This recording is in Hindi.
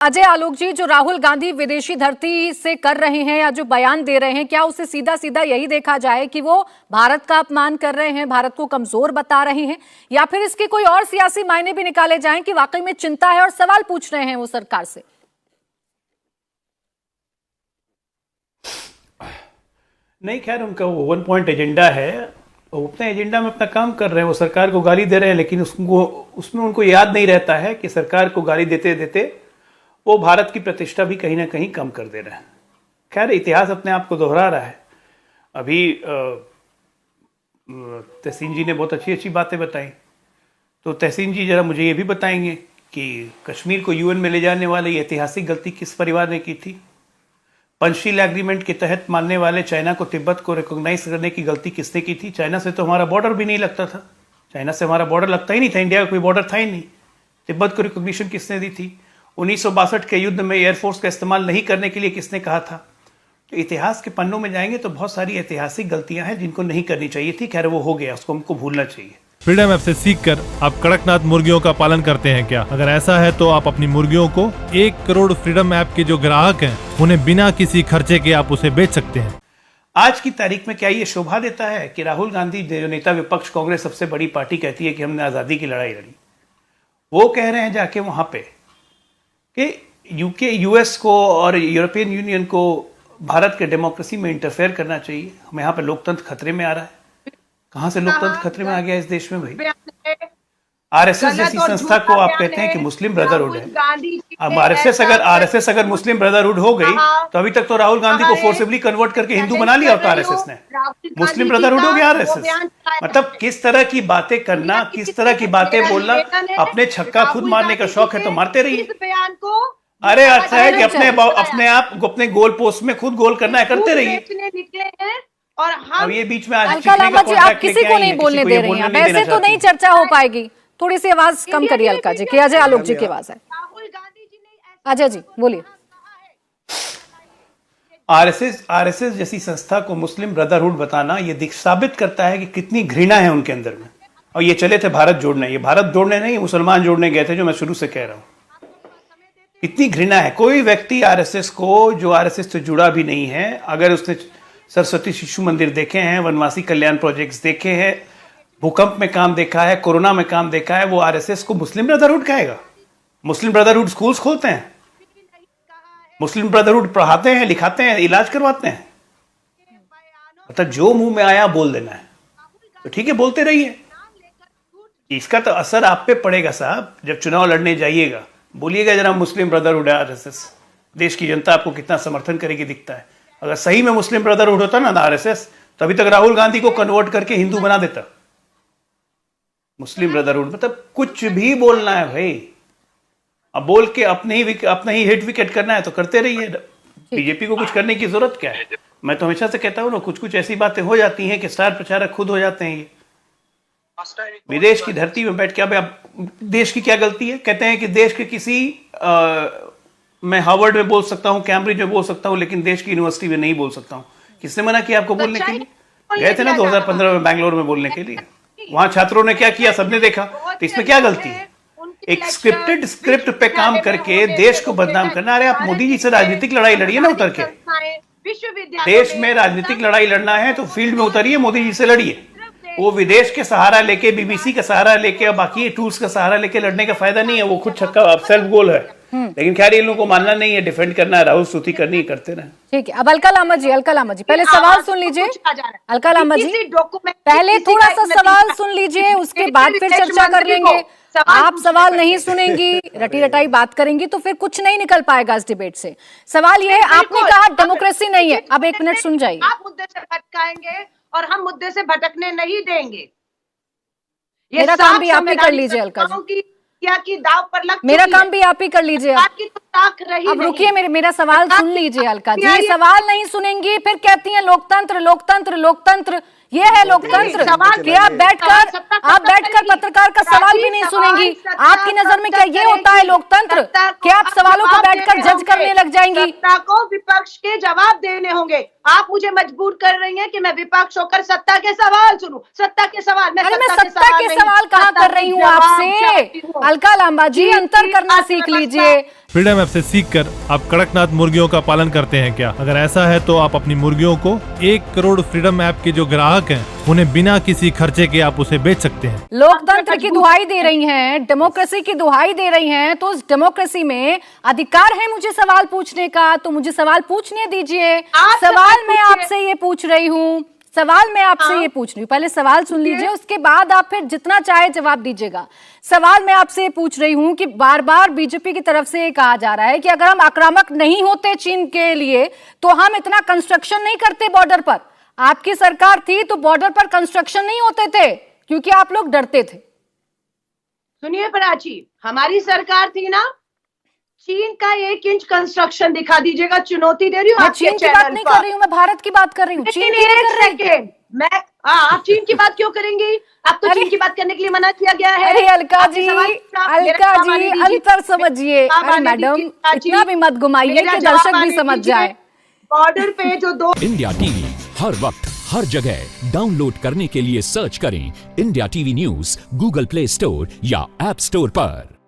अजय आलोक जी, जो राहुल गांधी विदेशी धरती से कर रहे हैं या जो बयान दे रहे हैं, क्या उसे सीधा सीधा यही देखा जाए कि वो भारत का अपमान कर रहे हैं, भारत को कमजोर बता रहे हैं, या फिर इसके कोई और सियासी मायने भी निकाले जाएं कि वाकई में चिंता है और सवाल पूछ रहे हैं वो सरकार से? नहीं, खैर उनका वो 1 पॉइंट एजेंडा है, वो अपने एजेंडा में अपना काम कर रहे हैं। वो सरकार को गाली दे रहे हैं, लेकिन उसमें उनको याद नहीं रहता है कि सरकार को गाली देते देते वो भारत की प्रतिष्ठा भी कहीं ना कहीं कम कर दे रहे हैं। खैर, इतिहास अपने आप को दोहरा रहा है। अभी तहसीन जी ने बहुत अच्छी अच्छी बातें बताई, तो तहसीन जी जरा मुझे ये भी बताएंगे कि कश्मीर को यूएन में ले जाने वाली ऐतिहासिक गलती किस परिवार ने की थी? पंचशील एग्रीमेंट के तहत मानने वाले चाइना को तिब्बत को रिकॉग्नाइज करने की गलती किसने की थी? चाइना से तो हमारा बॉर्डर भी नहीं लगता था, चाइना से हमारा बॉर्डर लगता ही नहीं था, इंडिया का कोई बॉर्डर था ही नहीं। तिब्बत को रिकॉग्निशन किसने दी थी? 1962 के युद्ध में एयरफोर्स का इस्तेमाल नहीं करने के लिए किसने कहा था? तो इतिहास के पन्नों में जाएंगे तो बहुत सारी ऐतिहासिक गलतियां हैं जिनको नहीं करनी चाहिए थी। खैर, वो हो गया, उसको हमको भूलना चाहिए। फ्रीडम ऐप से सीखकर आप कड़कनाथ मुर्गियों का पालन करते हैं क्या? अगर ऐसा है तो आप अपनी मुर्गियों को 1 करोड़ फ्रीडम ऐप के जो ग्राहक हैं उन्हें बिना किसी खर्चे के आप उसे बेच सकते हैं। आज की तारीख में क्या ये शोभा देता है कि राहुल गांधी, जो नेता विपक्ष कांग्रेस सबसे बड़ी पार्टी कहती है कि हमने आजादी की लड़ाई लड़ी, वो कह रहे हैं जाके वहां पे कि यूके, यूएस को और यूरोपियन यूनियन को भारत के डेमोक्रेसी में इंटरफेयर करना चाहिए। हम यहाँ पे लोकतंत्र खतरे में आ रहा है। कहां से लोकतंत्र खतरे में आ गया इस देश में भाई? आरएसएस जैसी संस्था को आप कहते हैं कि मुस्लिम ब्रदरहुड है। अब आरएसएस अगर मुस्लिम ब्रदरहुड हो गई तो अभी तक तो राहुल गांधी को फोर्सिबली कन्वर्ट करके हिंदू बना लिया होता आरएसएस ने। मुस्लिम ब्रदरहुड हो गया आरएसएस। मतलब किस तरह की बातें करना, किस तरह की बातें बोलना। अपने छक्का खुद मारने का शौक है तो मारते रहिए। अरे अच्छा है कि अपने आप अपने गोल पोस्ट में खुद गोल करना है, करते रहिए। और अब ये बीच में आज आप किसी को नहीं बोलने दे रही हैं, वैसे तो नहीं चर्चा हो पाएगी। थोड़ी सी आवाज कम करिए अलका जी, कि अजय आलोक जी की आवाज है। अजय जी बोलिए। आरएसएस जैसी संस्था को मुस्लिम ब्रदरहुड बताना ये साबित करता है कि कितनी घृणा है उनके अंदर में। और ये चले थे भारत जोड़ने, ये भारत जोड़ने नहीं, मुसलमान जोड़ने गए थे, जो मैं शुरू से कह रहा हूं। इतनी घृणा है। कोई व्यक्ति आरएसएस को, जो आरएसएस से जुड़ा भी नहीं है, अगर उसने सरस्वती शिशु मंदिर देखे हैं, वनवासी कल्याण प्रोजेक्ट्स देखे हैं, भूकंप में काम देखा है, कोरोना में काम देखा है, वो आरएसएस को मुस्लिम ब्रदरहुड कहेगा? मुस्लिम ब्रदरहुड स्कूल्स खोलते हैं, मुस्लिम ब्रदरहुड पढ़ाते हैं, लिखाते हैं, इलाज करवाते हैं। मतलब जो मुंह में आया बोल देना है, तो ठीक है, बोलते रहिए। इसका तो असर आप पे पड़ेगा साहब। जब चुनाव लड़ने जाइएगा, बोलिएगा जरा मुस्लिम ब्रदरहुड है आरएसएस। देश की जनता आपको कितना समर्थन करेगी दिखता है। अगर सही में मुस्लिम ब्रदरहुड होता ना आरएसएस, तो अभी तक राहुल गांधी को कन्वर्ट करके हिंदू बना देता। मुस्लिम ब्रदरहुड मतलब कुछ भी बोलना है भाई। अब बोल के अपने ही हिट विकेट करना है तो करते रहिए। बीजेपी को कुछ करने की जरूरत क्या है? मैं तो हमेशा से कहता हूं ना, कुछ कुछ ऐसी बातें हो जाती हैं कि स्टार प्रचारक खुद हो जाते हैं। ये विदेश की धरती में बैठ के, अब देश की क्या गलती है? कहते हैं कि देश के किसी मैं हार्वर्ड में बोल सकता हूं, कैम्ब्रिज में बोल सकता हूं, लेकिन देश की यूनिवर्सिटी में नहीं बोल सकता हूं। किसने मना किया आपको बोलने के लिए? गए थे ना 2015 में बैंगलोर में बोलने के लिए। वहां छात्रों ने क्या किया सबने देखा। तो इसमें क्या गलती है? एक स्क्रिप्टेड स्क्रिप्ट पे काम करके देश को बदनाम करना। अरे आप मोदी जी से राजनीतिक लड़ाई लड़िए ना उतर के। देश में राजनीतिक लड़ाई लड़ना है तो फील्ड में उतरिए, मोदी जी से लड़िए। वो विदेश के सहारा लेके, बीबीसी का सहारा लेके और बाकी टूल्स का सहारा लेके लड़ने का फायदा नहीं है। वो खुद छक्का सेल्फ गोल है। लेकिन खैर, इन लोगों को मानना नहीं है, डिफेंड करना है, राहुल स्तुति करनी है, करते रहे। ठीक है। अब अलका लामा जी पहले सवाल सुन लीजिए। अलका लामा जी पहले थोड़ा सा सवाल सुन लीजिए, उसके बाद फिर चर्चा कर लेंगे। आप सवाल नहीं सुनेंगी, रटी रटाई बात करेंगी तो फिर कुछ नहीं निकल पाएगा इस डिबेट से। सवाल ये है, आपने कहा डेमोक्रेसी नहीं है। अब 1 मिनट सुन जाइए। आप मुद्दे से भटकाएंगे और हम मुद्दे से भटकने नहीं देंगे। मेरा काम भी आप ही कर लीजिए अलका जी। क्या की दाव पर लग, मेरा काम भी आप ही कर लीजिए। अब रुकिए, मेरा सवाल सुन लीजिए अलका जी। सवाल नहीं सुनेंगी फिर कहती हैं लोकतंत्र लोकतंत्र लोकतंत्र। ये है लोकतंत्र कि आप बैठकर पत्रकार का सवाल भी नहीं सुनेंगी। आपकी नजर में क्या ये होता है लोकतंत्र कि आप सवालों को बैठकर जज करने लग जाएंगी? सत्ता को विपक्ष के जवाब देने होंगे। आप मुझे मजबूर कर रही हैं कि मैं विपक्ष होकर सत्ता के सवाल सुनूं। सत्ता के सवाल मैं सत्ता के सवाल कहाँ कर रही हूँ आपसे? अलका लांबा जी, अंतर करना सीख लीजिए। फ्रीडम ऐप से सीखकर आप कड़कनाथ मुर्गियों का पालन करते हैं क्या? अगर ऐसा है तो आप अपनी मुर्गियों को 1 करोड़ फ्रीडम ऐप के जो ग्राहक हैं उन्हें बिना किसी खर्चे के आप उसे बेच सकते हैं। लोकतंत्र की दुहाई दे रही हैं, डेमोक्रेसी की दुहाई दे रही हैं, तो उस डेमोक्रेसी में अधिकार है मुझे सवाल पूछने का, तो मुझे सवाल पूछने दीजिए। सवाल मैं आपसे ये पूछ रही हूँ, पहले सवाल सुन लीजिए, उसके बाद आप फिर जितना चाहे जवाब दीजिएगा। सवाल मैं आपसे ये पूछ रही हूँ कि बार बार बीजेपी की तरफ से ये कहा जा रहा है कि अगर हम आक्रामक नहीं होते चीन के लिए तो हम इतना कंस्ट्रक्शन नहीं करते बॉर्डर पर। आपकी सरकार थी तो बॉर्डर पर कंस्ट्रक्शन नहीं होते थे क्योंकि आप लोग डरते थे। सुनिए प्राची, हमारी सरकार थी ना, चीन का 1 इंच कंस्ट्रक्शन दिखा दीजिएगा। चुनौती दे रही हूँ। मैं चीन की बात नहीं कर रही हूँ, मैं भारत की बात कर रही हूँ। चीन की आप चीन की बात क्यों करेंगी? आपको चीन की बात करने के लिए मना किया गया है। अरे अलका जी अंतर समझिए। मैडम इतना भी मत घुमाइए कि दर्शक भी समझ जाए। बॉर्डर पे जो 2 इंडिया टीवी हर वक्त हर जगह डाउनलोड करने के लिए सर्च करें India TV news Google play store या ऐप स्टोर पर।